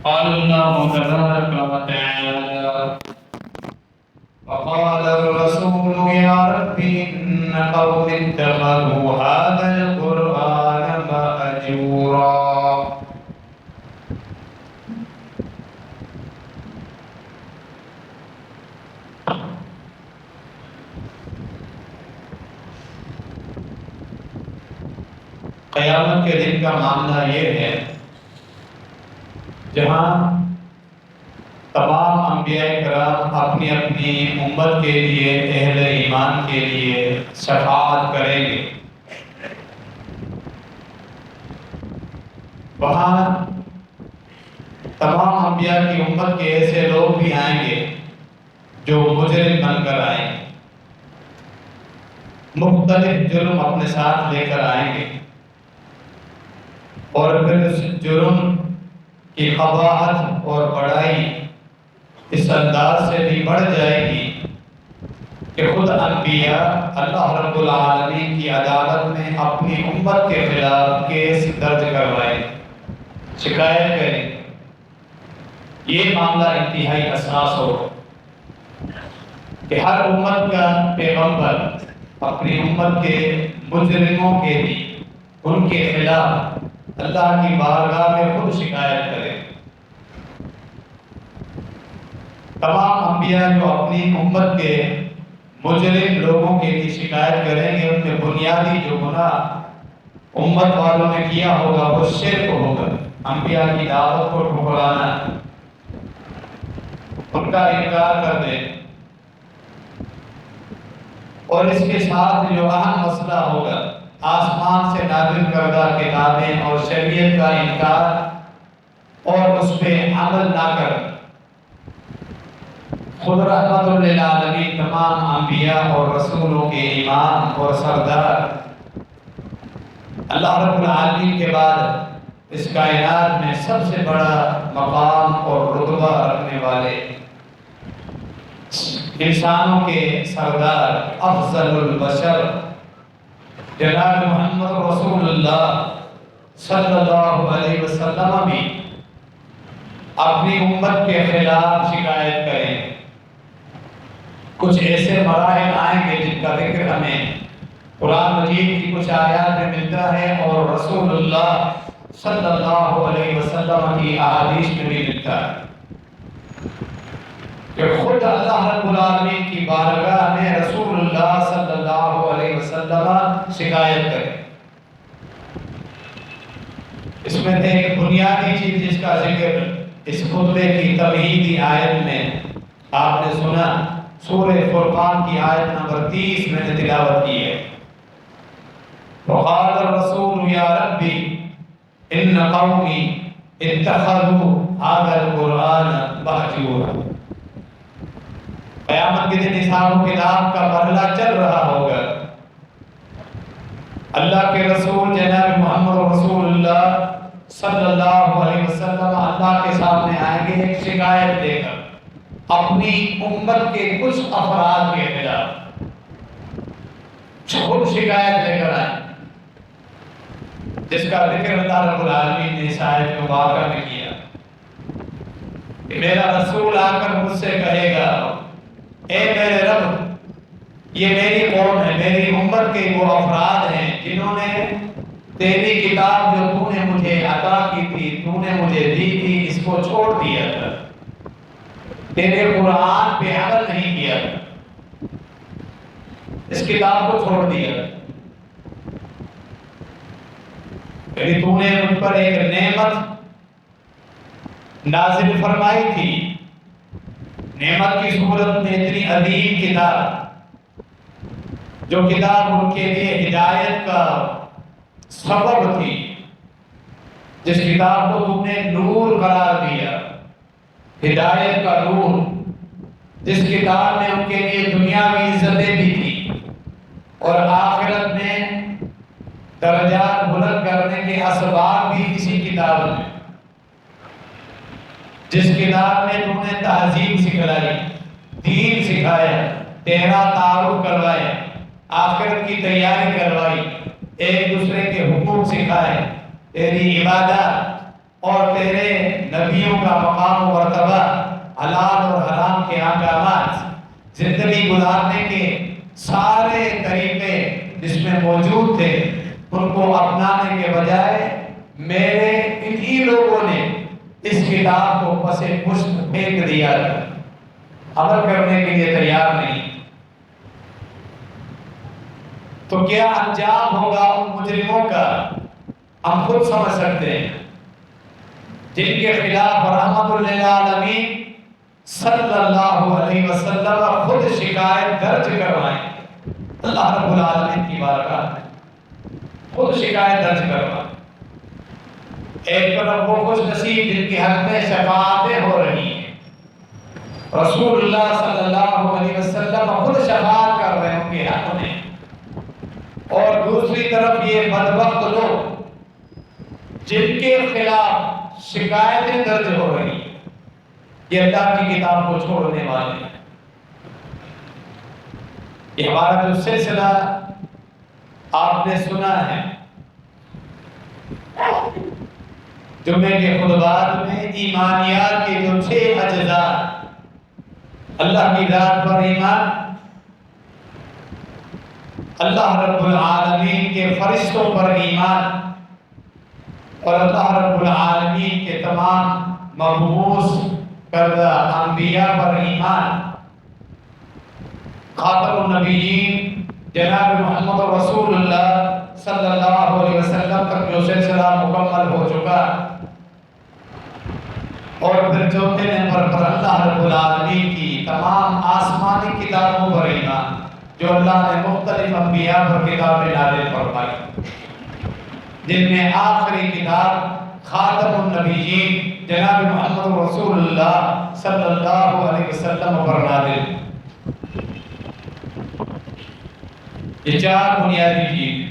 قال الله تبارك وتعالى: وقال الرسول يا رب إن قوم اتخذوا هذا القرآن مهجورا. قیامت کے دن کا معاملہ یہ ہے جہاں تمام انبیاء کرام اپنی اپنی امت کے لیے، اہل ایمان کے لیے شفاعت کریں گے. وہاں تمام انبیاء کی امت کے ایسے لوگ بھی آئیں گے جو مجرم بن کر آئیں گے، مختلف جرم اپنے ساتھ لے کر آئیں گے، اور پھر اس جرم کی قباحت اور بڑائی اس انداز سے بھی بڑھ جائے گی کہ خود انبیاء اللہ رب العالمین کی عدالت میں اپنی امت کے خلاف کیس درج کروائیں، شکایت کریں. یہ معاملہ انتہائی حساس ہو کہ ہر امت کا پیغمبر اپنی امت کے مجرموں کے لیے، ان کے خلاف اللہ کی بارگاہ میں خود شکایت کرے. تمام انبیاء جو اپنی امت کے مجرم لوگوں کے لیے شکایت کریں گے، ان میں بنیادی جو گناہ امت والوں نے کیا ہوگا وہ شرک ہوگا، انبیاء کی دعوت کو ٹھکرانا، ان کا انکار کر دیں. اور اس کے ساتھ جو اہم مسئلہ ہوگا آسمان سے نازل کردہ کتابیں اور شریعت کا انکار اور اس پہ عمل نہ کر. خود رحمت للعالمین تمام انبیاء اور رسولوں کے امام اور سردار، اللہ رب العالمین کے بعد اس کائنات میں سب سے بڑا مقام اور رتبہ رکھنے والے، انسانوں کے سردار، افضل البشر جناب محمد رسول اللہ صلی اللہ علیہ وسلم بھی اپنی امت کے خلاف شکایت کریں. کچھ ایسے مراحل آئیں گے جن کا ذکر ہمیں قرآن مجید کی کچھ آیات میں ملتا ہے اور رسول اللہ صلی اللہ علیہ وسلم کی احادیث میں بھی ملتا ہے کہ خود اللہ رب العالمین کی بارگاہ میں رسول اللہ صلی اللہ علیہ وسلم شکایت کرے. اس میں سے ایک بنیادی چیز جس کا ذکر اس خطبے کی تمہیدی آیت میں آپ نے سنا، سورہ فرقان کی آیت نمبر 30 میں نے تلاوت کی ہے. وقال الرسول یا ربی ان قومی اتخذوا هذا القرآن مہجورا. قیامت کے دن حساب و کتاب کا مرحلہ چل رہا ہوگا. اللہ کے رسول جناب محمد رسول اللہ صلی اللہ علیہ وسلم اللہ کے سامنے آئیں گے ایک شکایت لے کر اپنی امت کے کچھ افراد کے خلاف، خود شکایت لے کر آئیں، جس کا ذکر اللہ رب العالمین نے اس آیت مبارکہ میں کیا کہ میرا رسول آ کر مجھ سے کہے گا اے میرے رب، یہ میری قوم ہے، میری امت کے وہ افراد ہیں جنہوں نے تیری کتاب جو تو نے مجھے عطا کی تھی، تو نے مجھے دی تھی، اس کو چھوڑ دیا تھا، تیرے قرآن پہ عمل نہیں کیا تھا، اس کتاب کو چھوڑ دیا. یعنی تو نے مجھ پر ایک نعمت نازل فرمائی تھی، نعمت کی صورت میں اتنی عظیم کتاب، جو کتاب ان کے لیے ہدایت کا سبب تھی، جس کتاب کو تم نے نور قرار دیا، ہدایت کا نور، جس کتاب میں ان کے لیے دنیاوی عزتیں بھی تھی اور آخرت میں درجات بلند کرنے کے اسباب بھی اسی کتاب میں، جس کتاب میں تم نے تہذیب سکھلائی، دین سکھایا، تیرا تعارف کروایا، آخرت کی تیاری کروائی، ایک دوسرے کے حقوق سکھائے، تیری عبادات، اور تیرے نبیوں کا مقام و مرتبہ، حلال اور حرام کے احکامات، زندگی گزارنے کے سارے طریقے جس میں موجود تھے، ان کو اپنانے کے بجائے میرے انہی لوگوں نے اس کتاب کو پس پشت پھینک دیا، عمل کرنے کے لیے تیار نہیں، تو کیا انجام ہوگا ان مجرموں کا ہم خود سمجھ سکتے ہیں، جن کے خلاف رحمت للعالمین صلی اللہ علیہ وسلم خود شکایت درج کروائیں، اللہ رب العالمین کی بارگاہ میں خود شکایت درج کروائیں۔ ایک طرف وہ خوش نصیب جن کے حق میں شفاعتیں ہو رہی ہیں، رسول اللہ صلی اللہ علیہ وسلم خود شفاعت کر رہے ہیں ان کے حق میں، اور دوسری طرف یہ بدبخت لوگ جن کے خلاف شکایتیں درج ہو رہی ہیں، یہ اللہ کی کتاب کو چھوڑنے والے ہیں۔ یہ ہمارا جو سلسلہ آپ نے سنا ہے، جمعے کے خطبات میں ایمانیات کے جو 6 اجزاء، اللہ کی ذات پر ایمان، اللہ رب العالمین کے فرشتوں پر ایمان، اور اللہ رب العالمین کے تمام مبعوث کردہ انبیاء پر ایمان، خاتم النبیین جناب محمد رسول اللہ صلی اللہ علیہ وسلم تک جو سلسلہ مکمل ہو چکا، اور پھر چوتھے نمبر پر اللہ رب العالمین کی تمام آسمانی کتابوں پر ایمان، جو اللہ نے مختلف انبیاء پر کتابیں نازل فرمائی، جن میں آخری کتاب خاتم النبیین جناب محمد رسول اللہ صلی اللہ علیہ وسلم پر نازل۔ یہ 4 بنیادی چیز،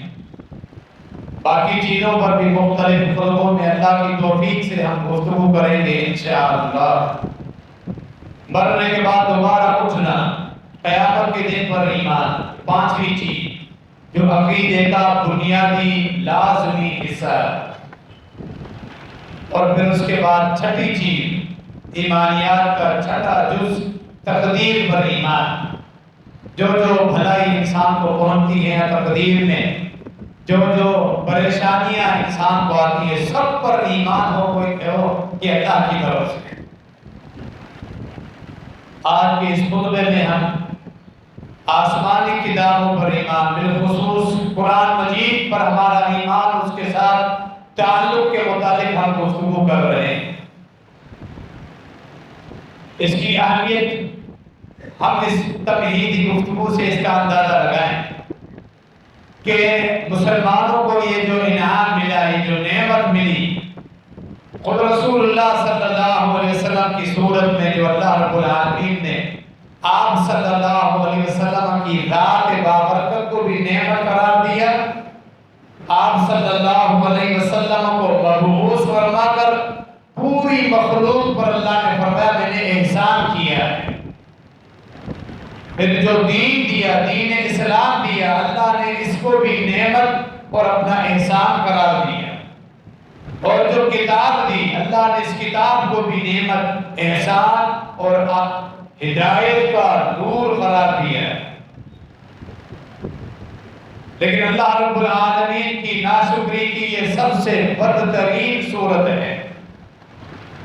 باقی چیزوں پر بھی مختلف خطبوں میں اللہ کی توفیق سے ہم گفتگو کریں گے انشاءاللہ۔ مرنے کے بعد دوبارہ اٹھنا، قیامت کے دن پر ایمان، 5ویں چیز جو عقیدے کا بنیادی لازمی حصہ ہے، اور پھر اس کے بعد 6ٹھی چیز ایمانیات کا 6ٹھا جز تقدیر پر ایمان، جو بھلائی انسان کو پہنچتی ہے تقدیر میں، جو پریشانیاں انسان کو آتی ہیں، سب پر ایمان ہو کوئی ہو کہ اللہ کی طرف سے۔ آج کے اس خطبے میں ہم آسمانی کتابوں پر ایمان، بالخصوص قرآن مجید پر ہمارا ایمان، اس کے ساتھ تعلق کے متعلق ہم گفتگو کر رہے ہیں۔ اس کی اہمیت ہم اس تمہیدی گفتگو سے اس کا اندازہ لگائیں کہ مسلمانوں کو یہ جو انعام ملا، یہ جو نعمت ملی، خود رسول اللہ صلی اللہ علیہ وسلم کی صورت میں جو اللہ رب العالمین نے آپ صلی اللہ علیہ وسلم کی ذات بابرکت کو بھی نعمت قرار دیا، آپ صلی اللہ علیہ وسلم کو مبعوث فرما کر پوری مخلوق پر اللہ نے فرمایا میں نے احسان کیا ہے۔ پھر جو دین دیا، دین اسلام دیا، اللہ نے اس کو بھی نعمت اور اپنا احسان قرار دیا، اور جو کتاب دی، اللہ نے اس کتاب کو بھی نعمت، احسان اور ہدایت کا نور قرار دیا۔ لیکن اللہ رب العالمین کی ناشکری کی یہ سب سے بدترین صورت ہے۔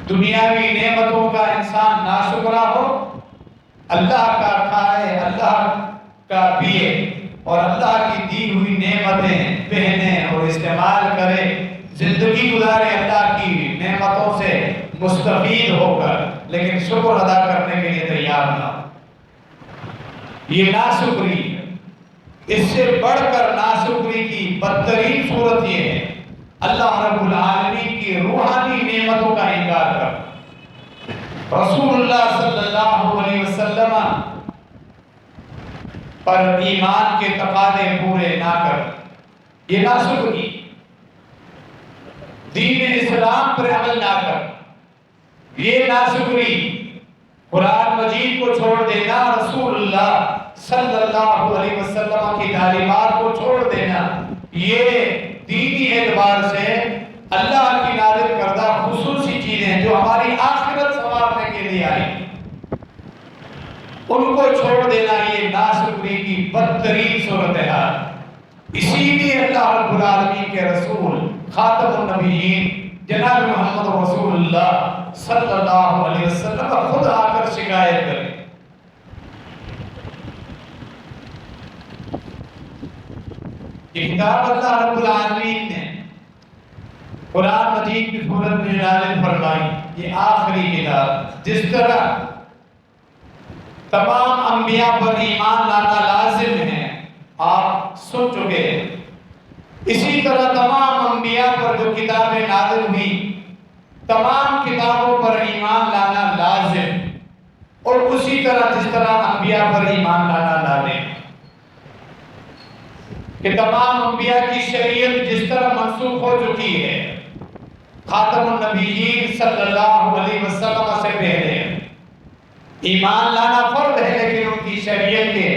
دنیاوی نعمتوں کا انسان ناشکرا ہو، اللہ کا کھائے، اللہ کا پیے، اور اللہ کی دی ہوئی نعمتیں پہنے اور استعمال کرے، زندگی گزارے اللہ کی نعمتوں سے مستفید ہو کر، لیکن شکر ادا کرنے کے لیے تیار نہ ہو، یہ ناشکری ہے۔ اس سے بڑھ کر ناشکری کی بدترین صورت یہ ہے اللہ رب العالمین کی روحانی نعمتوں کا انکار کر، رسول اللہ صلی اللہ علیہ وسلم پر ایمان کے تقاضے پورے نہ کر، یہ ناشکری، دین اسلام پر عمل نہ کر، یہ ناشکری، قرآن مجید کو چھوڑ دینا، رسول اللہ صلی اللہ علیہ وسلم کی تعلیمات کو چھوڑ دینا، یہ دینی اعتبار سے اللہ کی نازل کردہ جو ہماری آخرت سنوارنے کے لیے آئی، ان کو چھوڑ دینا یہ ناشکری کی بدترین صورتحال۔ اسی لیے اللہ رب العالمین کے رسول خاتم النبیین جناب محمد رسول اللہ صلی اللہ علیہ وسلم خود آ کر شکایت کریں۔ کتاب اللہ رب العالمین نے قرآن مجید کی صورت میں نازل فرمائی، یہ آخری کتاب۔ جس طرح تمام انبیاء پر ایمان لانا لازم ہے، آپ سن چکے ہیں، اسی طرح تمام انبیاء پر جو کتابیں نازل ہوئی، تمام کتابوں پر ایمان لانا لازم، اور اسی طرح جس طرح انبیاء پر ایمان لانا لازم کہ تمام انبیاء کی شریعت جس طرح منسوخ ہو چکی ہے خاتم النبیین صلی اللہ علیہ وسلم سے پہلے، ایمان لانا فرض ہے، لیکن ان کی شریعت کے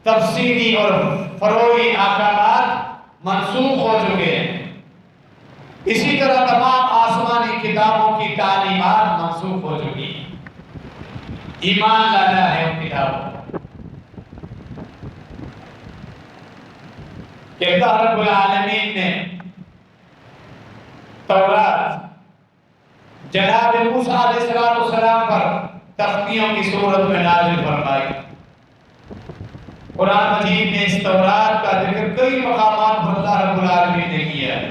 تفصیلی اور فروعی احکامات منسوخ ہو چکے ہیں۔ اسی طرح تمام آسمانی کتابوں کی تعلیمات منسوخ ہو چکی ہیں۔ ایمان لانا ہے ان کتابوں کہ اللہ رب العالمین نے تورات جناب موسیٰ علیہ السلام پر تختیوں کی صورت میں نازل فرمائی۔ قرآن مجید نے اس تورات کا ذکر کئی مقامات پر اللہ رب العالمین نے کیا ہے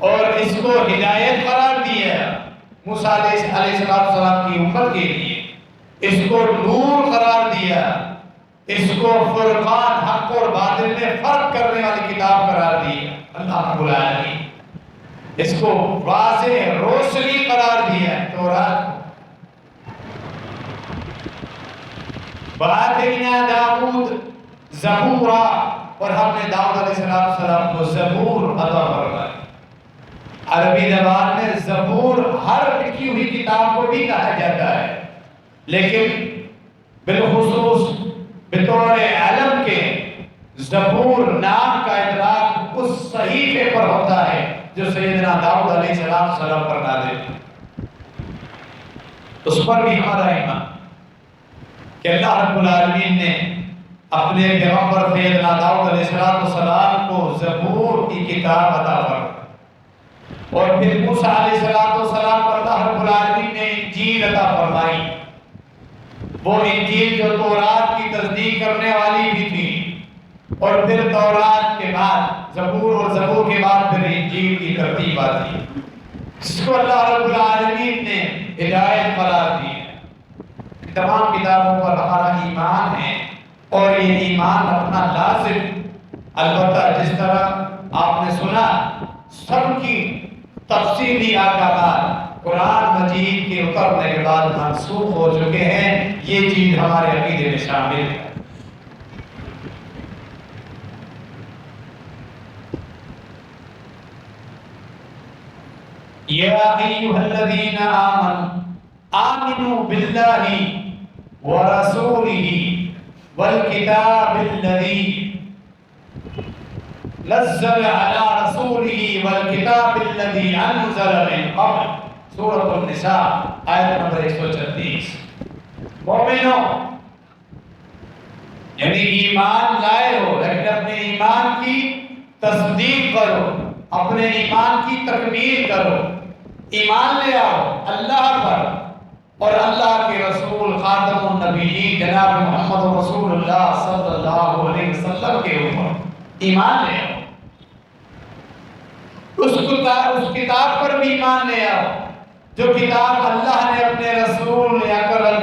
اور اس کو ہدایت قرار دیا ہے موسیٰ علیہ السلام کی امت کے لیے، اس کو نور قرار دیا، اس کو فرقان حق اور باطل میں فرق کرنے والی کتاب قرار دی اللہ رب العالمین، اس کو واضح روشنی قرار دیا ہے تورات۔ وَآتَيْنَا داؤد زبورا، اور ہم نے داؤد علیہ السلام کو زبور عطا فرمایا۔ عربی زبان میں زبور ہر لکھی ہوئی کتاب کو بھی کہا جاتا ہے، لیکن بالخصوص بطور علم کے زبور نام کا اطلاق اس صحیفے پر ہوتا ہے جو سیدنا داؤد علیہ السلام پر نازل ہے۔ اس پر بھی ہمارا ایمان کہ اللہ رب العالمین نے اپنے پیغمبر سیدنا داؤد علیہ السلام کو زبور کی کتاب عطا فرمائی، اور پھر موسیٰ علیہ السلام پر اللہ رب العالمین نے انجیل عطا فرمائی، وہ انجیل جو تورات کی تصدیق کرنے والی بھی تھی، اور پھر تورات کے بعد زبور، اور زبور کے بعد پھر انجیل کی ترتیب آتی، جس کو اللہ رب العالمین نے ہدایت قرار دی ہے۔ تمام کتابوں پر ہمارا ایمان ہے، اور یہ ایمان اپنا لازم، البتہ جس طرح آپ نے سنا سب کی تفصیلی احکامات قرآن مجید کے اترنے کے بعد منسوخ ہو چکے ہیں، یہ چیز ہمارے عقیدے میں شامل ہے۔ یا ایھا الذین آمنوا باللہ ورسولہ والکتاب الذی نزل علی رسولہ والکتاب الذی انزل من قبل، سورۃ النساء آیت نمبر 136۔ مومنوں، یعنی ایمان لائے ہو لیکن اپنے ایمان کی تصدیق کرو، اپنے ایمان کی تکمیل کرو، ایمان لے آؤ اللہ پر اور اللہ کے رسول خاتم النبیین جناب محمد رسول اللہ صلی اللہ علیہ وسلم کے اوپر ایمان لے آؤ، اس کتاب پر بھی ایمان لے آؤ جو کتاب اللہ نے اپنے رسول اکرم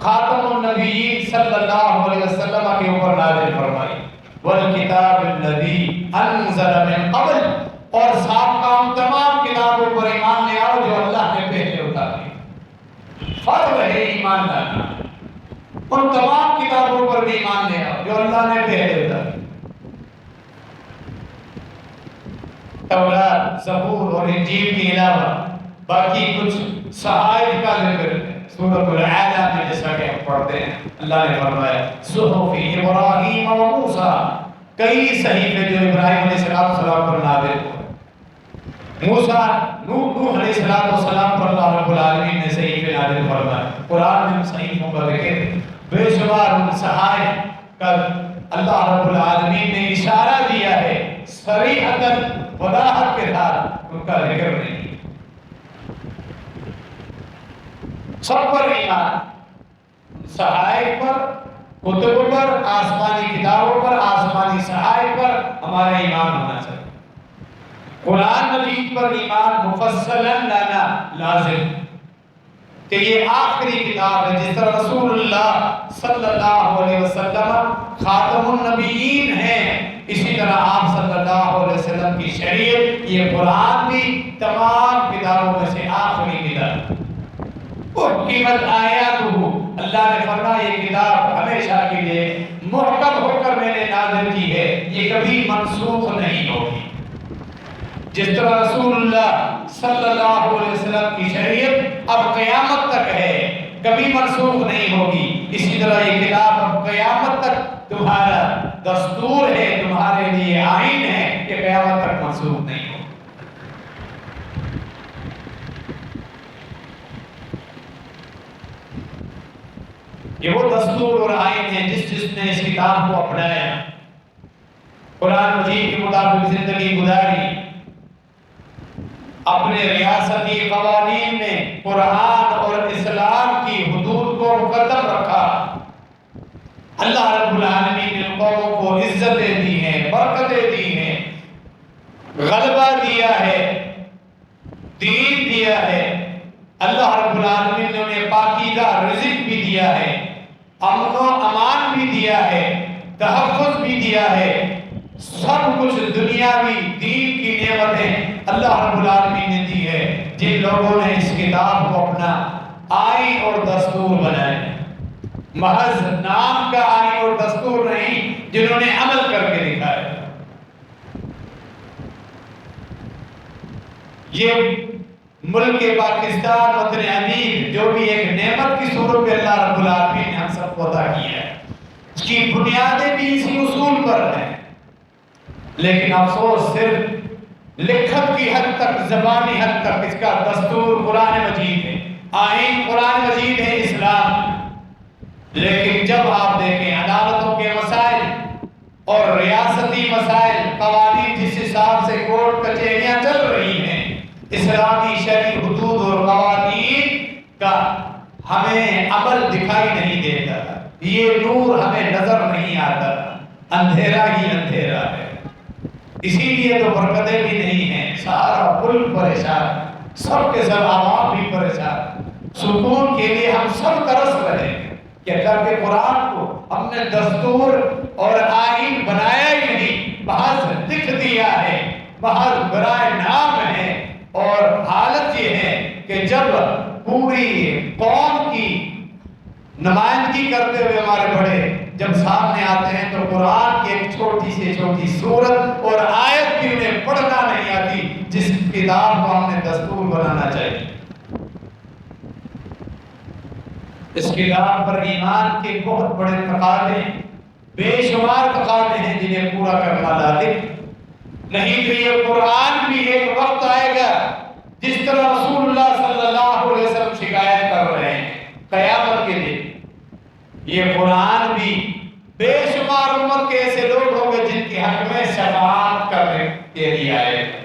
خاتم النبیین صلی اللہ علیہ وسلم کے اوپر نازل فرمائی، والکتاب الذی انزل من قبل، اور سابقہ تمام کتابوں پر ایمان لے آؤ جو اللہ نے پہلے اتاری۔ فرض ہے ایمان لانا، ان تمام کتابوں پر بھی ایمان لے آؤ جو اللہ نے پہلے اتاری۔ تورات، زبور اور انجیل کے علاوہ باقی کچھ صحائف کا ذکر سورۃ الاعلیٰ میں جیسا کہ ہم پڑھتے ہیں، اللہ نے فرمایا صحف ابراہیم و موسیٰ، کئی صحیفے جو ابراہیم علیہ السلام پر نازل ہوئے، موسیٰ نوح علیہ السلام پر اللہ رب العالمین نے صحیفے نازل فرمائے. قرآن میں صحیفوں کا ذکر بے شمار ان صحائف کا اللہ رب العالمین نے اشارہ دیا ہے، صریحتاً وضاحت کے ساتھ ان کا ذکر نہیں. سب پر ایمان، صحائف پر، کتب پر، آسمانی کتابوں پر، آسمانی صحائف پر ہمارا ایمان ہونا چاہیے. قرآن مجید پر ایمان مفصلاً لانا لازم کہ یہ آخری کتاب ہے. جس طرح رسول اللہ صلی اللہ علیہ وسلم خاتم النبیین ہیں، اسی طرح آپ صلی اللہ علیہ وسلم کی شریعت یہ قرآن بھی تمام کتابوں میں سے آخری کتاب. قیمت آیات ہو، اللہ نے فرمایا یہ کتاب ہمیشہ کے لیے محکم ہو کر میں نے نازل کی ہے، یہ کبھی منسوخ نہیں ہوگی. جس طرح رسول اللہ صلی اللہ علیہ وسلم کی شریعت اب قیامت تک ہے، کبھی منسوخ نہیں ہوگی، اسی طرح یہ کتاب اب قیامت تک تمہارا دستور ہے، تمہارے لیے آئین ہے، کہ قیامت تک منسوخ نہیں ہوگی. یہ وہ دستور اور آئین ہے جس نے اس کتاب کو اپنایا، قرآن مجید کے مطابق زندگی گزاری، اپنے ریاستی قوانین میں قرآن اور اسلام کی حدود کو مقدم رکھا. اللہ رب العالمین نے قوموں کو عزتیں دی ہیں، برکتیں دی ہیں، غلبہ دیا ہے، دین دیا ہے. اللہ رب العالمین نے انہیں پاکیزہ رزق بھی دیا ہے، امن و امان بھی دیا ہے، تحفظ بھی دیا ہے. سب کچھ دنیاوی دین کی نعمتیں اللہ رب العالمین نے دی ہے. جن لوگوں نے اس کتاب کو اپنا آئین اور دستور بنائے، محض نام کا آئین اور دستور نہیں، جنہوں نے عمل کر کے دکھایا. یہ ملک پاکستان وطن امین جو بھی ایک نعمت کی صورت میں اللہ رب العالمین نے ہم سب کو عطا کیا ہے، اس کی بنیادیں بھی اسی اصول پر ہیں. لیکن افسوس صرف لکھت کی حد تک، زبانی حد تک اس کا دستور قرآن مجید ہے، آئین قرآن مجید ہے، اسلام. لیکن جب آپ دیکھیں عدالتوں کے مسائل اور ریاستی مسائل، قوانین جس حساب سے کورٹ کچہریاں چل رہی ہیں، اسلامی شرعی حدود اور قوانین کا ہمیں عمل دکھائی نہیں دیتا، یہ نور ہمیں نظر نہیں آتا، اندھیرا ہی اندھیرا ہے. اسی لیے تو برکتیں بھی نہیں ہیں، سارا ملک پریشان، سب کے سب عوام بھی پریشان. سکون کے لیے ہم سب ترس رہے ہیں کہ اللہ کے قرآن کو ہم نے دستور اور آئین بنایا ہی نہیں، محض لکھ دیا ہے، محض برائے نام ہے. اور حالت یہ ہے کہ جب پوری قوم کی نمائندگی کرتے ہوئے ہمارے بڑے جب سامنے آتے ہیں تو قرآن کی ایک چھوٹی سے چھوٹی سورت اور آیت بھی انہیں پڑھنا نہیں آتی، جس کتاب کو ہم نے دستور بنانا چاہیے. اس کتاب پر ایمان کے بہت بڑے تقاضے، بے شمار تقاضے ہیں جنہیں پورا کرنا لازم. نہیں تو یہ قرآن بھی ایک وقت آئے گا جس طرح رسول اللہ صلی اللہ علیہ وسلم شکایت کر رہے ہیں قیامت کے دن، یہ قرآن بھی بے شمار امت کے ایسے لوگ ہوں گے جن کے حق میں شفاعت کرنے کے لیے آئے گا.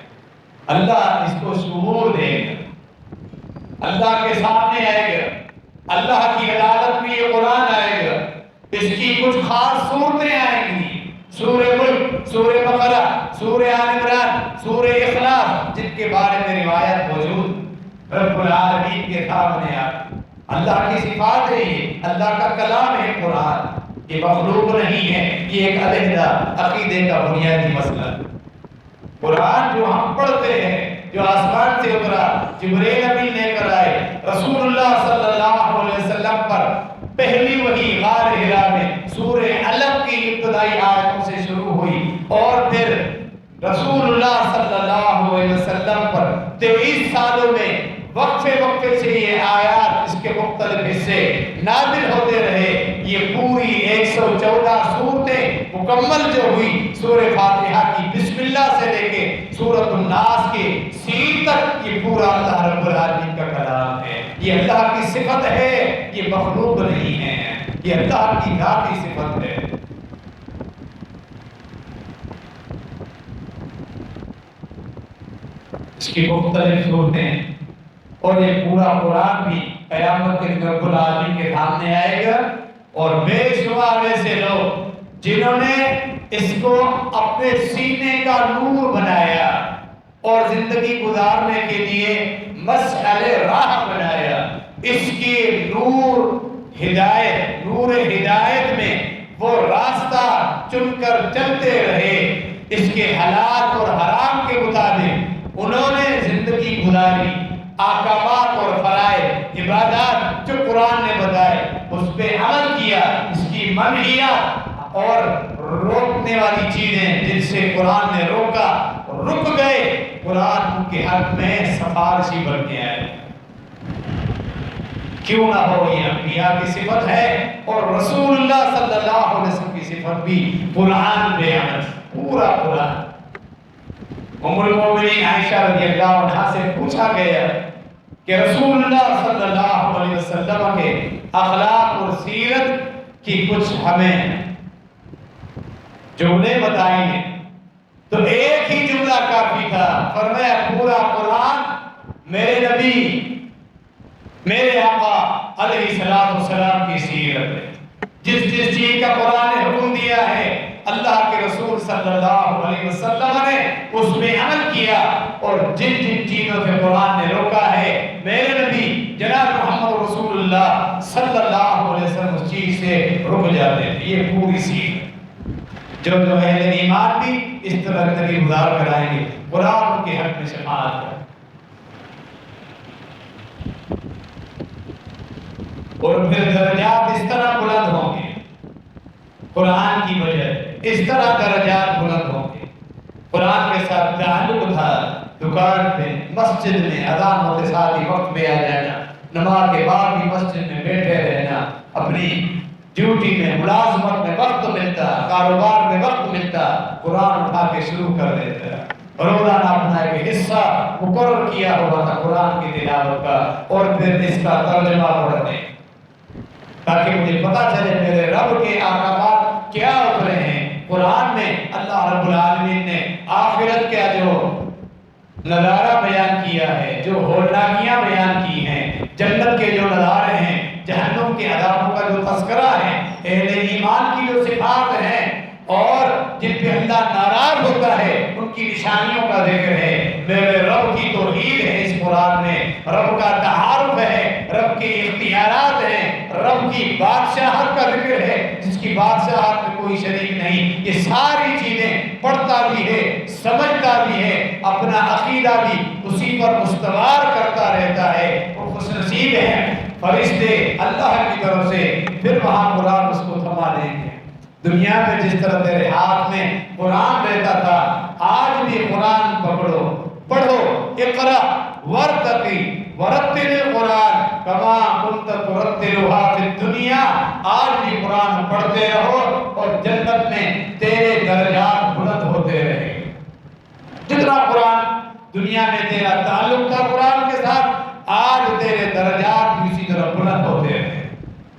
اللہ اس کو شعور دے گا، اللہ کے سامنے آئے گا، اللہ کی عدالت میں یہ قرآن آئے گا. اس کی کچھ خاص صورتیں آئیں گی، سورہ ملک، سورہ بقرہ، سورہ آل عمران، سورہ اخلاص، جن کے بارے میں روایت موجود. رب العالمین کے سامنے اللہ کی صفات ہے، یہ اللہ کا کلام ہے قرآن، یہ مخلوق نہیں ہے، یہ ایک علیحدہ عقیدے کا بنیادی مسئلہ. قرآن جو ہم پڑھتے ہیں، جو آسمان سے اترا، جبرائیل امین لے کر آئے، رسول اللہ صلی اللہ علیہ وسلم پر پہلی وحی غار حرا میں سورہ علق کی ابتدائی آیتوں سے شروع ہوئی، اور پھر رسول اللہ صلی اللہ علیہ وسلم پر 23 سالوں میں وقفے وقفے سے یہ آیات، اس کے مختلف حصے نازل ہوتے رہے. یہ پوری 114 سورتیں مکمل جو ہوئی، سورہ فاتحہ کی بسم اللہ سے لے کے سورۃ الناس کے سین بلکہ پورا اللہ رب العالمین کا کلام ہے. یہ اللہ کی صفت ہے، یہ مخلوق نہیں ہے، یہ اللہ کی ذاتی صفت ہے. اس کی مختلف صورتیں اور یہ پورا قرآن بھی قیامت کے دن رب العالمین کے سامنے آئے گا، اور بے شمار ایسے لوگ جنہوں نے اس کو اپنے سینے کا نور بنایا اور زندگی گزارنے کے لیے مشعل راہ بنایا، اس کی نور ہدایت میں وہ راستہ چن کر چلتے رہے، اس کے حلال اور حرام کے مطابق انہوں نے زندگی گزاری، احکامات اور فرائض عبادات جو قرآن نے بتائے اس پہ عمل کیا، اس کی منہیات اور روکنے والی چیزیں جن سے قرآن نے روکا رک گئے، قرآن ان کے حق میں سفارشی بن کے آئے. کیوں نہ ہو، یہ انبیاء کی صفت ہے اور رسول اللہ صلی اللہ علیہ وسلم کی صفت بھی قرآن بیان، پورا قرآن. ام المومنین عائشہ رضی اللہ عنہا سے پوچھا گیا کہ رسول اللہ صلی اللہ علیہ وسلم کے اخلاق اور سیرت کی کچھ ہمیں جملے بتائیں، تو ایک ہی جملہ کافی تھا. فرمایا پورا قرآن میرے نبی میرے آقا علیہ السلام کی سیرت ہے. جس چیز کا قرآن نے حکم دیا ہے اللہ کے رسول صلی اللہ علیہ وسلم نے اس میں عمل کیا، اور جن چیزوں سے قرآن نے روکا ہے میرے نبی جناب محمد رسول اللہ صلی اللہ علیہ وسلم اس چیز سے رک جاتے تھے. یہ پوری سیرت جو اہل ایمان بھی اس طرح زندگی گزار کر آئیں گے، قرآن کے حق میں شفاعت کریں. اور پھر درجات اس طرح بلند ہوں گے قرآن کی وجہ، اس طرح درجات بلند ہوں گے. قرآن کے ساتھ تعلق تھا، دکان پہ مسجد میں اذان ہوتے ساتھ ہی وقت پہ آ جانا، نماز کے بعد بھی مسجد میں بیٹھے رہنا، اپنی ڈیوٹی میں ملازمت میں وقت ملتا، کاروبار میں وقت ملتا، قرآن اٹھا کے شروع کر دیتا. روزانہ اپنا ایک حصہ مقرر کیا ہوا تھا قرآن کی تلاوت کا، اور پھر اس کا ترجمہ پڑھنے، تاکہ مجھے پتا چلے میرے رب کے احکامات کیا اترے ہیں. قرآن میں اللہ رب العالمین نے آخرت کا جو نظارہ بیان کیا ہے، جو ہولناکیاں بیان کی ہیں، جنت کے جو نظارے ہیں، جہنم کے عذابوں کا جو تذکرہ ہے، اہل ایمان کی جو صفات ہیں اور جن پہ اللہ ناراض ہوتا ہے ان کی نشانیوں کا ذکر ہے. میرے رب کی توحید ہے اس قرآن میں، رب کا تعارف ہے، رب کے اختیارات ہیں، رب کی بادشاہت کا ذکر ہے جس کی بادشاہت میں کوئی شریک نہیں. یہ ساری چیزیں پڑھتا بھی ہے، سمجھتا بھی ہے، اپنا عقیدہ بھی اسی پر استوار کرتا رہتا ہے. وہ خوش نصیب ہے فرشتے اللہ کی طرف سے پھر وہاں قرآن اس کو تھما دیں گے. دنیا میں جس طرح تیرے ہاتھ میں قرآن رہتا تھا، آج بھی قرآن پکڑو، پڑھو. اقرا ورتقی ورتل القرآن کما کنت ترتلها فی الدنیا. آج بھی قرآن پڑھتے رہو اور جنت میں تیرے درجات بلند ہوتے رہے. جتنا قرآن دنیا میں تیرا تعلق تھا قرآن کے ساتھ، آج تیرے درجات بھی اسی طرح بلند ہوتے رہے.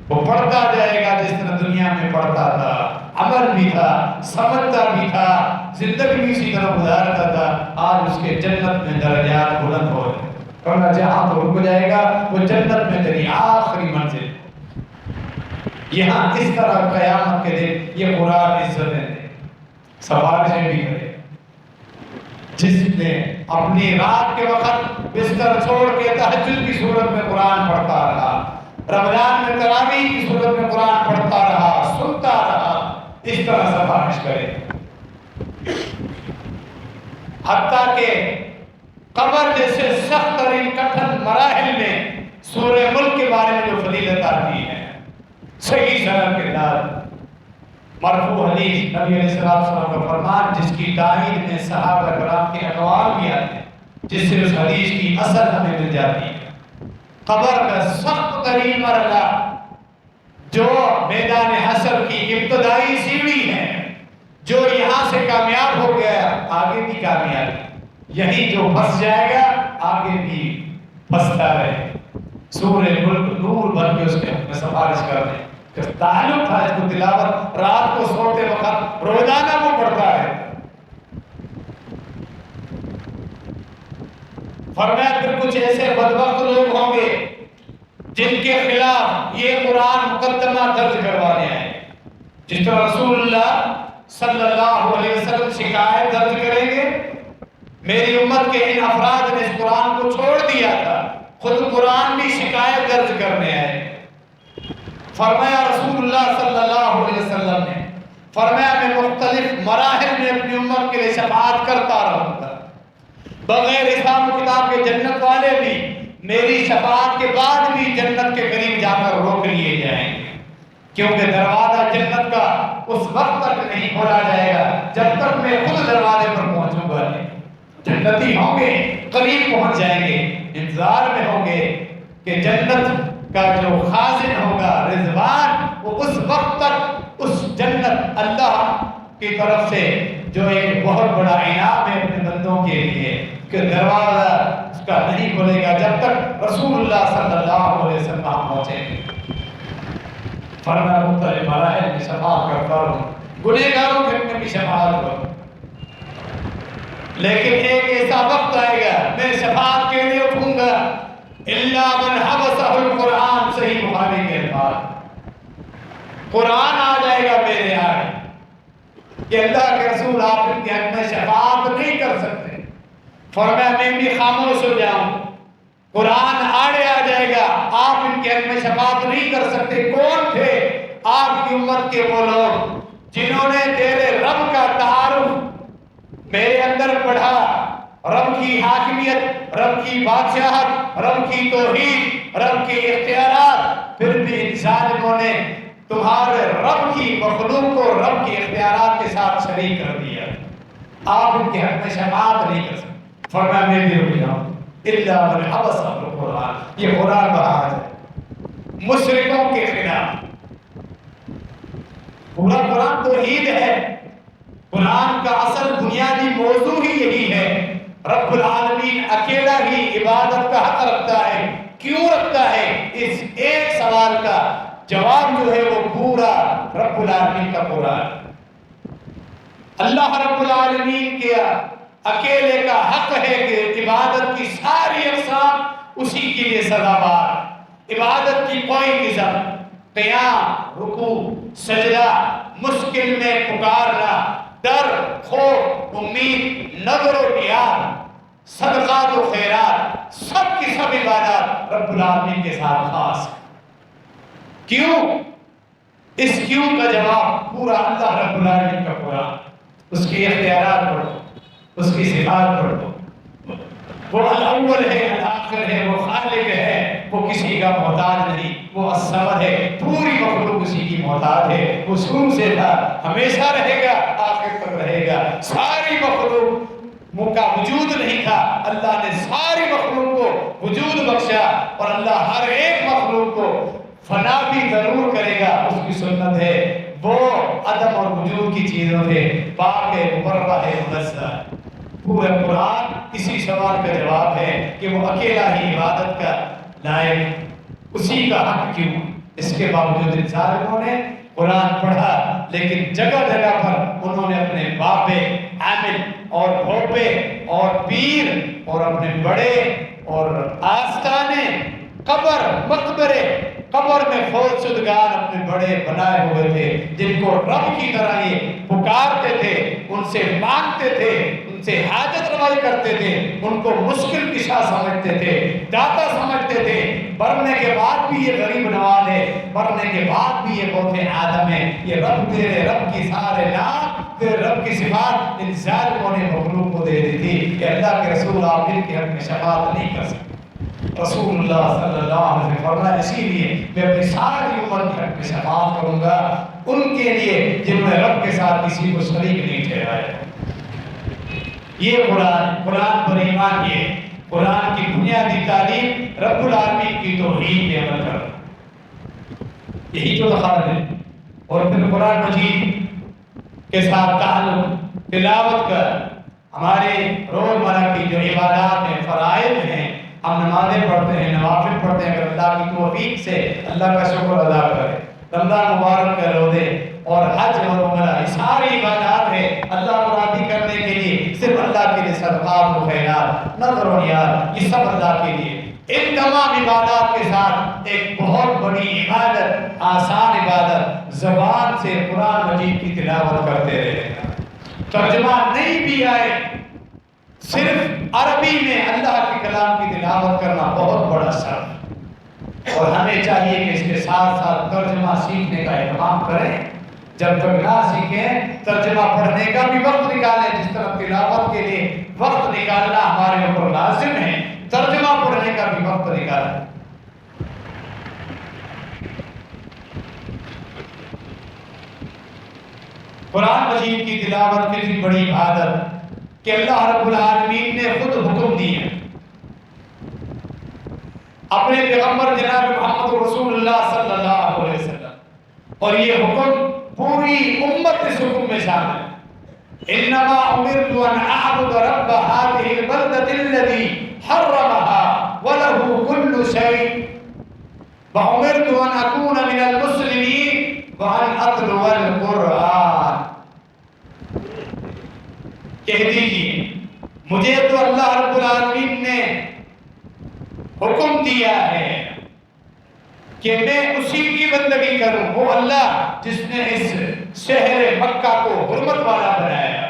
وہ پڑھتا جائے گا جس طرح دنیا میں پڑھتا تھا، عمل بھی تھا، سمجھتا بھی تھا، زندگی بھی اسی طرح گزارتا تھا. آج اس کے جنت میں درجات بلند ہو رہے. کرنا جہاں تو رک جائے گا، وہ جنت میں تیری آخری منزل. یہاں اس طرح قیامت کے دن یہ قرآن عزتیں دے، سفارشیں بھی کرے. جس نے اپنی رات کے وقت بستر چھوڑ کے تہجد کی صورت میں قرآن پڑھتا رہا، رمضان میں تراویح کی صورت میں قرآن پڑھتا رہا، سنتا رہا، اس طرح سفارش کرے. حتیٰ کہ قبر جیسے سخت ترین کٹھن مراحل میں سورہ ملک کے بارے میں جو فضیلت آتی ہے، صحیح سند کے ساتھ مرفوع حدیث نبی علیہ السلام کا فرمان جس کی تائید میں صحابہ کرام کے اقوال بھی آتے ہیں، جس سے اس حدیث کی اصل ہمیں مل جاتی ہے. قبر کا سخت ترین مرحلہ جو میدان حشر کی ابتدائی سیڑھی ہے، جو یہاں سے کامیاب ہو گیا آگے بھی کامیابی، یہی جو پھنس جائے گا آگے بھی پھنستا رہے. سورہ ملک نور بن کے اس کے حق میں سفارش کر دیں. کہ تعلق تھا اس کو تلاوت رات کو سوتے وقت روزانہ وہ پڑھتا ہے. فرمایا پھر کچھ ایسے بدبخت لوگ ہوں گے جن کے خلاف یہ قرآن مقدمہ درج کروانے آئے. جس طرح رسول اللہ صلی اللہ علیہ وسلم شکایت درج کریں گے میری امت کے ان افراد نے اس قرآن کو چھوڑ دیا تھا, خود قرآن بھی شکایت درج کرنے آئے. فرمایا رسول اللہ صلی اللہ علیہ وسلم نے فرمایا میں مختلف مراحل میں اپنی امت کے لیے شفاعت کرتا رہوں گا. بغیر حساب و کتاب کے جنت والے بھی میری شفاعت کے بعد بھی جنت کے قریب جا کر روک لیے جائیں گے, کیونکہ دروازہ جنت کا اس وقت تک نہیں کھولا جائے گا جب تک میں خود دروازے پر پہنچوں گا نہیں. جنتی ہوں گے قریب پہنچ جائیں گے, انتظار میں ہوں گے کہ جنت کا جو خازن ہوگا رضوان وہ اس وقت تک اس جنت اللہ کی طرف سے جو ایک بہت بڑا انعام ہے اپنے بندوں کے لیے کہ دروازہ اس کا نہیں کھلے گا جب تک رسول اللہ صلی اللہ علیہ وسلم پہنچے. فرمایا مختلف مراحل کی شفاعت کرتا ہوں, گنہگاروں کے میں بھی شفاعت کروں, لیکن ایک ایسا وقت آئے گا میں شفاعت کے لیے اٹھوں گا الا من حبسہ القرآن. صحیح بخاری کے الفاظ, قرآن آ جائے گا میرے آگے کہ اللہ کے رسول آپ ان کے حق میں شفاعت نہیں کر سکتے. فرمایا میں بھی خاموش ہو جاؤں. قرآن آڑے آ جائے گا آپ ان کے حق میں شفاعت نہیں کر سکتے. کون تھے آپ کی امت کے وہ لوگ جنہوں نے تیرے رب کا تعارف میرے اندر پڑھا, رب کی حاکمیت, رب کی بادشاہت, رب کی توحید, رب کے اختیارات, پھر بھی ان ظالموں نے تمہارے رب کی مخلوق کو رب کے اختیارات کے ساتھ شریک کر دیا. آپ ان کے حق میں شفاعت نہیں کر سکتے. فرمایا میں بھی رک جاؤں الا من حبسہ القرآن. یہ قرآن بہار ہے مشرکوں کے خلاف. پورا قرآن توحید ہے. قرآن کا اصل بنیادی موضوع ہی یہی ہے. رب العالمین اکیلا ہی عبادت کا حق رکھتا ہے. کیوں رکھتا ہے؟ اس ایک سوال کا جواب جو ہے وہ پورا رب العالمین کا قرآن. اللہ رب العالمین کے اکیلے کا حق ہے کہ عبادت کی ساری اقسام اسی کے لیے سزاوار. عبادت کی کوئی قسم, قیام, رکوع, سجدہ, مشکل میں پکارنا, ڈر, خوف, امید, نظر و نیاز, صدقات و خیرات, سب کی سب عبادات رب العالمین کے ساتھ خاص. کیوں؟ اس کیوں کا جواب پورا اللہ رب العالمین کا قرآن. اس کے اختیارات پڑھو, اس کی صفات پڑھو. وہ الاول ہے, الآخر ہے, وہ خالق ہے, وہ کسی کا محتاج نہیں, وہ الصمد ہے, پوری مخلوق اسی کی محتاج ہے. وہ شروع سے تھا, ہمیشہ رہے گا, آخر تک رہے گا. ساری مخلوق کا وجود نہیں تھا, اللہ نے ساری مخلوق کو وجود بخشا, اور اللہ ہر ایک مخلوق کو فنا بھی ضرور کرے گا. اس کی سنت ہے, وہ عدم اور وجود کی چیزوں سے پاک ہے, مبرہ ہے, منزہ ہے. پورا قرآن اسی سوال کا جواب ہے کہ وہ اکیلا ہی عبادت کا لائق, اسی کا حق کیوں. اس کے باوجود ان ظالموں نے قرآن پڑھا, لیکن جگہ جگہ پر انہوں نے اپنے بابے, عامل اور بھوپے اور پیر اور اپنے بڑے اور آستانے, قبر, مقبرے, قبر میں فوت شدگان اپنے بڑے بنائے ہوئے تھے جن کو رب کی طرح یہ پکارتے تھے, ان سے مانگتے تھے, ان سے حاجت روائی کرتے تھے, ان کو مشکل کشا سمجھتے تھے, داتا سمجھتے تھے. مرنے کے بعد بھی یہ غریب نواز ہے, مرنے کے بعد بھی یہ بہت آدم ہے. یہ رب تیرے رب کی سارے نام, تیرے رب کی صفات ان ظالموں نے مخلوق کو دے دی تھی کہ اللہ کے رسول آپ ان کے حق میں شفاعت نہیں کر سکتے. رسول اللہ صلی اللہ علیہ وسلم فرمایا اسی لیے میں اپنی ساری امت کے حق میں شفاعت کروں گا ان کے لیے جنہوں نے رب کے ساتھ کسی کو شریک نہیں ٹھہرایا. یہ قرآن پر ایمان, یہ قرآن کی بنیادی تعلیم رب العالمین کی توحید پہ عمل کرنا, یہی تو دخل ہے. اور پھر قرآن مجید کے ساتھ تعلق, تلاوت کا, ہمارے روزمرہ کی جو عبادات ہیں، فرائض ہیں، ہم نمازیں پڑھتے ہیں، نوافل پڑھتے ہیں، اگر اللہ کی توفیق سے اللہ کا شکر ادا کریں، رمضان مبارک کے روزے اور حج اور عمرہ، یہ ساری عبادات ہیں اللہ کو راضی کرنے کے لیے، صرف اللہ کے لیے صدقات و خیرات، نذر و نیاز، یہ سب اللہ کے لیے۔ ان تمام عبادات کے ساتھ ایک بہت بڑی عبادت، آسان عبادت، زبان سے قرآن مجید کی تلاوت کرتے رہے، ترجمہ نہیں بھی آئے، صرف عربی میں اللہ کے کلام کی تلاوت کرنا بہت بڑا شرف، اور ہمیں چاہیے کہ اس کے ساتھ ساتھ ترجمہ سیکھنے کا اہتمام کریں۔ جب تک نہ سیکھیں ترجمہ پڑھنے کا بھی وقت نکالیں، جس طرح تلاوت کے لیے وقت نکالنا ہمارے اوپر لازم ہے، ترجمہ پڑھنے کا بھی وقت نکالیں۔ قرآن مجید کی تلاوت کتنی بڑی عبادت کہ اللہ رب العالمین نے خود حکم دیا اپنے پیغمبر جناب محمد رسول اللہ صلی اللہ علیہ وسلم، اور یہ حکم پوری امت اس حکم میں شامل ہے۔ انما امرت ان اعبد رب هذه البلدة الذي حرمها وله كل شيء وامرت ان اكون من المسلمين وان اتلو القرآن۔ کہہ دیجیے مجھے تو اللہ رب العالمین نے حکم دیا ہے کہ میں اسی کی بندگی کروں، وہ اللہ جس نے اس شہر مکہ کو حرمت والا بنایا،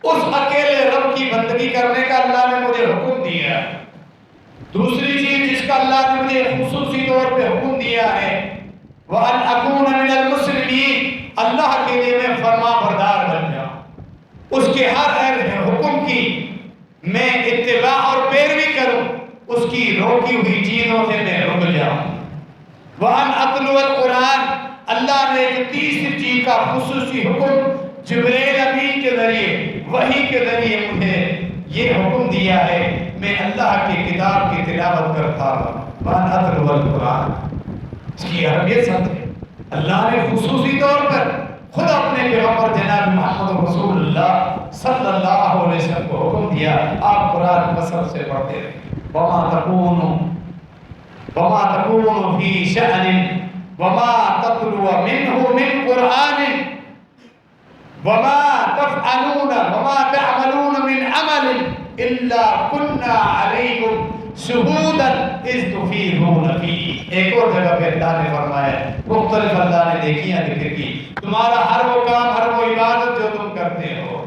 اس اکیلے رب کی بندگی کرنے کا اللہ نے مجھے حکم دیا۔ دوسری چیز جس کا اللہ نے مجھے خصوصی طور پہ حکم دیا ہے، وَأَنْ أَكُونَ مِنَ الْمُسْلِمِينَ، اللہ کے لیے میں فرما بردار بن جاؤں، اس کے ہر حکم کی میں اتباع اور پیروی کروں، اس کی روکی ہوئی چیزوں سے میں رک جاؤں۔ وَأَنْ أَتْلُوَ الْقُرْآنَ، اللہ نے ایک تیسری چیز کا خصوصی حکم جبرائیل امین کے ذریعے، وحی کے ذریعے مجھے یہ حکم دیا ہے، میں اللہ کی کتاب کی تلاوت کرتا ہوں۔ وَأَنْ أَتْلُوَ الْقُرْآنَ، اس کی اہمیت سمجھے، اللہ نے خصوصی طور پر خود اپنے پیغمبر جناب محمد رسول اللہ صلی اللہ علیہ وسلم کو حکم دیا، آپ قرآن کثرت سے پڑھتے رہیں۔ وما تكون في شأن وما تتلو منه من قرآن وما تفعلون وما تعملون من عمل إلا كنا عليكم شهودا إذ تفيضون فيه۔ ایک اور جگہ پہ اللہ نے فرمایا، مختلف اللہ نے دیکھیاں ذکر کی، تمہارا ہر وہ کام، ہر وہ عبادت جو تم کرتے ہو،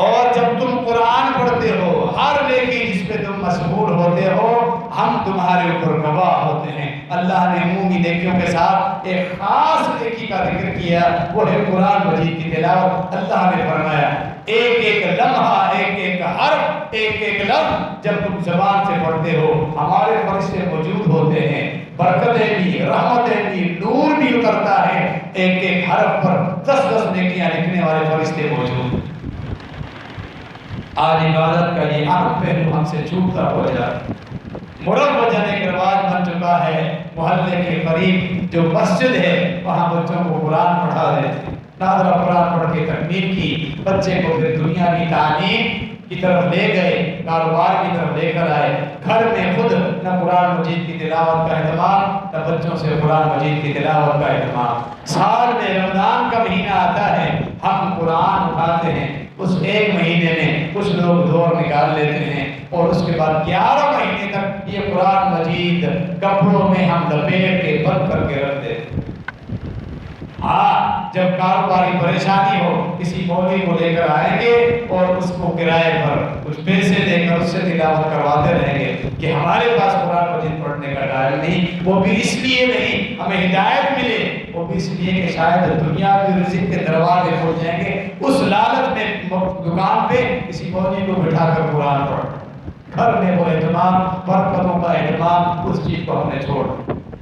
اور جب تم قرآن پڑھتے ہو، ہر نیکی جس پہ تم مشغول ہوتے ہو، ہم تمہارے اوپر گواہ ہوتے ہیں۔ اللہ نے عمومی نیکیوں کے ساتھ ایک خاص نیکی کا ذکر کیا، وہ ہے قرآن مجید کی تلاوت۔ اللہ نے فرمایا ایک ایک لمحہ، ایک ایک حرف، ایک ایک لفظ جب تم زبان سے پڑھتے ہو، ہمارے فرشتے موجود ہوتے ہیں، برکتیں بھی، رحمتیں بھی، نور بھی اترتا ہے، ایک ایک حرف پر 10 نیکیاں لکھنے والے فرشتے موجود ہیں۔ آج عبادت کا یہ اہم پہلو ہم سے چھوٹتا ہو جا رہا ہے۔ مروجہ ایک رواج بن چکا ہے، محلے کے قریب جو مسجد ہے وہاں بچوں کو قرآن پڑھا دیتے، نادرا قرآن پڑھ کے تکمیل کی، بچے کو پھر دنیاوی تعلیم کی طرف لے گئے، کاروبار کی طرف لے کر آئے، گھر میں خود نہ قرآن مجید کی تلاوت کا اہتمام، نہ بچوں سے قرآن مجید کی تلاوت کا اہتمام۔ سال میں رمضان کا مہینہ آتا ہے، ہم قرآن اٹھاتے ہیں، اس ایک مہینے میں کچھ لوگ دور نکال لیتے ہیں، اور اس کے بعد 11 مہینے تک یہ قرآن مجید کپڑوں میں ہم لپیٹ کے بند کر کے رکھ دیتے ہیں۔ ہاں، جب کاروباری پریشانی ہو کسی مولوی کو لے کر آئیں گے اور اس کو کرائے پر کچھ پیسے دے کر اس سے تلاوت کرواتے رہیں گے کہ ہمارے پاس قرآن مجید پڑھنے کا ٹائم نہیں، وہ بھی اس لیے نہیں ہمیں ہدایت ملے، وہ بھی اس لیے کہ شاید دنیا کے رزق کے دروازے کھول جائیں گے، اس لالچ میں دکان پہ کسی مولوی کو بٹھا کر قرآن پڑھ، گھر میں وہ اہتمام، برکتوں کا اہتمام، اس چیز کو ہم نے چھوڑ۔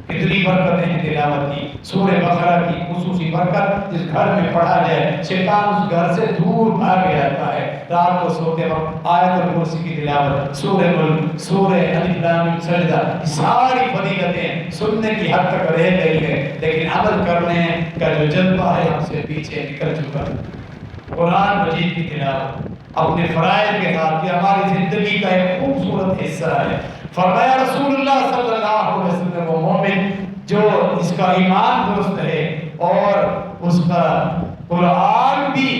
کتنی برکتیں ہیں تلاوت کی، سورہ بقرہ کی خصوصی برکت، جس گھر میں پڑھا جائے شیطان اس گھر سے دور بھاگ جاتا ہے۔ رات کو سوتے وقت آیت الکرسی کی تلاوت، سورہ ملک، سورہ الف لام میم سجدہ، ساری فضیلتیں سننے کی حد تک رہ گئی ہے، لیکن عمل کرنے کا جو جذبہ ہے ہم سے پیچھے نکل چکا ہے۔ قرآن مجید کی تلاوت اپنے فرائض کے ساتھ، یہ ہماری زندگی کا ایک خوبصورت حصہ ہے۔ فرمایا رسول اللہ صلی اللہ علیہ وسلم وہ مومن جو اس کا ایمان درست ہے اور اس کا قرآن بھی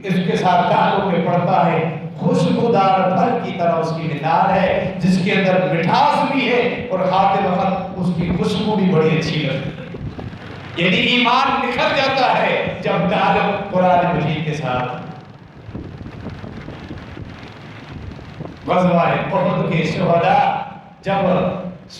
اس کے ساتھ تعلق میں پڑتا ہے، خوشبودار پھل کی طرح اس کی مثال ہے جس کے اندر مٹھاس بھی ہے اور کھاتے وقت اس کی خوشبو بھی بڑی اچھی لگتی ہے۔ یعنی ایمان نکھر جاتا ہے جب تعلق قرآن مجید کے ساتھ۔ غزوہ احد کے شہداء جب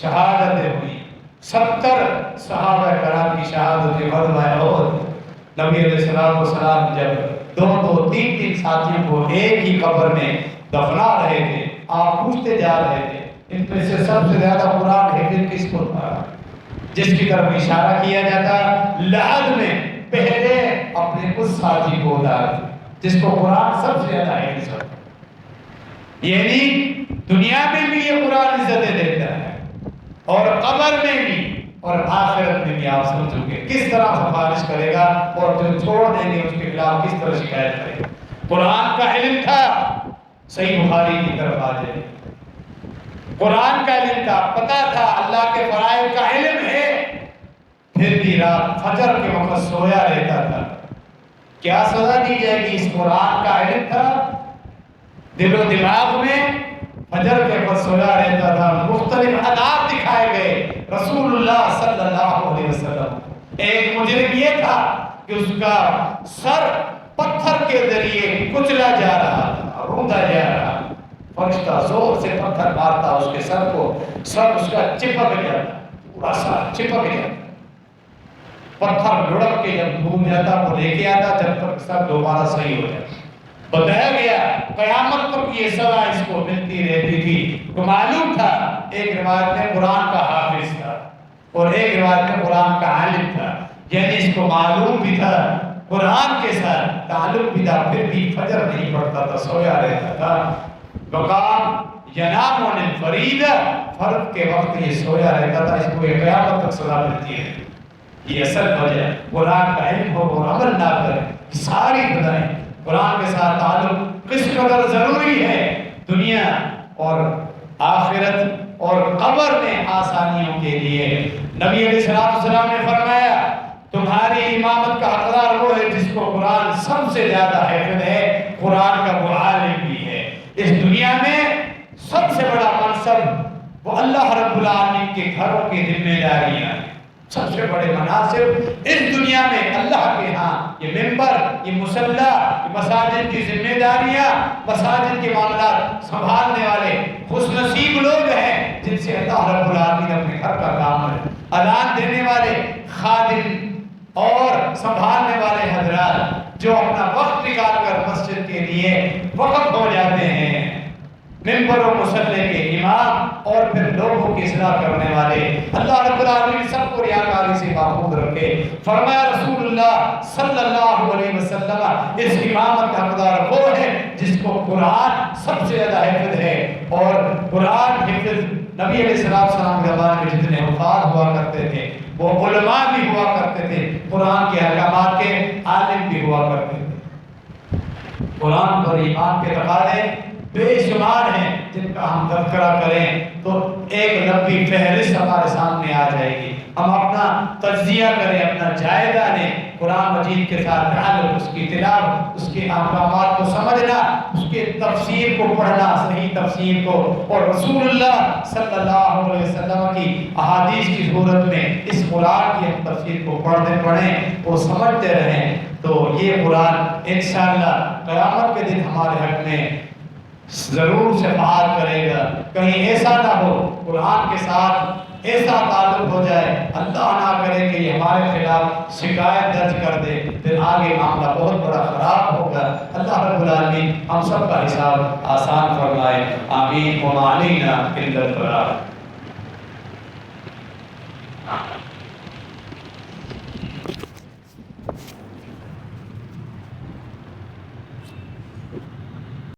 شہادتیں ہوئی، 70 صحابہ کرام کی شہادت غزوہ احد، نبی علیہ السلام جب دو تین ساتھیوں کو ایک ہی قبر میں دفنا رہے تھے، آپ پوچھتے جا رہے تھے ان میں سے سب سے زیادہ قرآن حافظ کس کو تھا؟ جس کی طرف اشارہ کیا جاتا لحد میں پہلے اپنے اس ساتھی کو اتار جس کو قرآن سب سے زیادہ حافظ ہوتا، یعنی دنیا میں بھی یہ قرآن عزتیں دیتا ہے اور قبر میں بھی اور آخرت میں بھی۔ آپ سمجھو گے کس طرح سفارش کرے گا اور جو چھوڑ دیں گے اس کے خلاف کس طرح شکایت کرے گا۔ قرآن کا علم تھا، صحیح بخاری کی طرف آ جائے، قرآن کا علم تھا، پتا تھا اللہ کے فرائض کا علم ہے، پھر بھی رات فجر کے وقت سویا رہتا تھا۔ کیا سزا دی جائے گی؟ اس قرآن کا علم تھا دل و دماغ میں، فجر کے وقت سویا رہتا تھا، مختلف عذاب دکھائے گئے رسول اللہ صلی اللہ علیہ وسلم۔ ایک مجرم یہ تھا کہ اس کا سر پتھر کے ذریعے کچلا جا رہا تھا، روندا جا رہا، فرشتہ زور سے پتھر مارتا اس کے سر کو، سر اس کا چپک جاتا، پورا سر چپک جاتا، پتھر لڑک کے جب گھوم جاتا وہ لے کے آتا جب تک سر دوبارہ صحیح ہو جاتا۔ بتایا گیا قیامت تک یہ سزا اس کو ملتی رہتی تھی۔ تو معلوم تھا، ایک روایت میں قرآن کا حافظ تھا اور ایک روایت میں قرآن کا عالم تھا، یعنی اس کو معلوم بھی تھا قرآن کے ساتھ تعلق بھی تھا، پھر بھی فجر نہیں پڑتا تھا، سویا رہتا تھا۔ وقام ینام الفرید، فرد کے وقت یہ سویا رہتا تھا، اس کو یہ قیامت تک سزا ملتی ہے۔ یہ اصل وجہ قرآن کا علم ہو اور عمل نہ کرے، ساری بدائیں قرآن کے ساتھ تعلق کس قدر ضروری ہے دنیا اور آخرت اور قبر میں آسانیوں کے لیے۔ نبی علیہ السلام نے فرمایا تمہاری امامت کا حقدار وہ ہے جس کو قرآن سب سے زیادہ حافظ ہے، قرآن کا وہ عالم بھی ہے۔ اس دنیا میں سب سے بڑا منصب وہ اللہ رب العالمین کے گھروں کی ذمہ داریاں، سب سے بڑے مناصب اس دنیا میں اللہ کے ہاں، یہ منبر، یہ مصلی، یہ مساجد کی ذمہ داریاں، مساجد کے معاملات سنبھالنے والے خوش نصیب لوگ ہیں جن سے اللہ رب العالمین اپنے گھر کا کام ہے۔ اذان دینے والے خادم اور سنبھالنے والے حضرات جو اپنا وقت نکال کر مسجد کے لیے وقف ہو جاتے ہیں، منبر و مصلی کے امام اور پھر لوگوں کی اصلاح کرنے والے، اللہ رب العالمین سب کو ریاکاری سے محفوظ رکھے۔ فرمایا رسول اللہ صلی اللہ علیہ وسلم اس امامت کا حقدار وہ ہے جس کو قرآن سب سے زیادہ حفظ ہے، اور قرآن حفظ نبی علیہ السلام کے زمانے میں جتنے حفاظ ہوا کرتے تھے وہ علماء بھی ہوا کرتے تھے، قرآن کے احکامات کے عالم بھی ہوا کرتے تھے۔ قرآن پر ایمان کے تقاضے بے شمار ہیں جن کا ہم تذکرہ کریں تو ایک لمبی فہرست ہمارے سامنے آ جائے گی۔ ہم اپنا تجزیہ کریں، اپنا جائزہ لیں، قرآن مجید کے ساتھ تعلق، اس کی تلاوت، اس کے احکامات کو سمجھنا، اس کے تفسیر کو پڑھنا، صحیح تفسیر کو، اور رسول اللہ صلی اللہ علیہ وسلم کی احادیث کی صورت میں اس قرآن کی تفسیر کو پڑھیں اور سمجھتے رہیں، تو یہ قرآن انشاءاللہ قیامت کے دن ہمارے حق میں ضرور شفاعت کرے گا۔ کہیں ایسا نہ ہو قرآن کے ساتھ ایسا تعلق ہو جائے، اللہ نہ کرے کہ یہ ہمارے خلاف شکایت درج کر دے، پھر آگے معاملہ بہت بڑا خراب ہوگا۔ اللہ رب العالمین ہم سب کا حساب آسان فرمائے، آمین۔ وما علینا الا البلاغ۔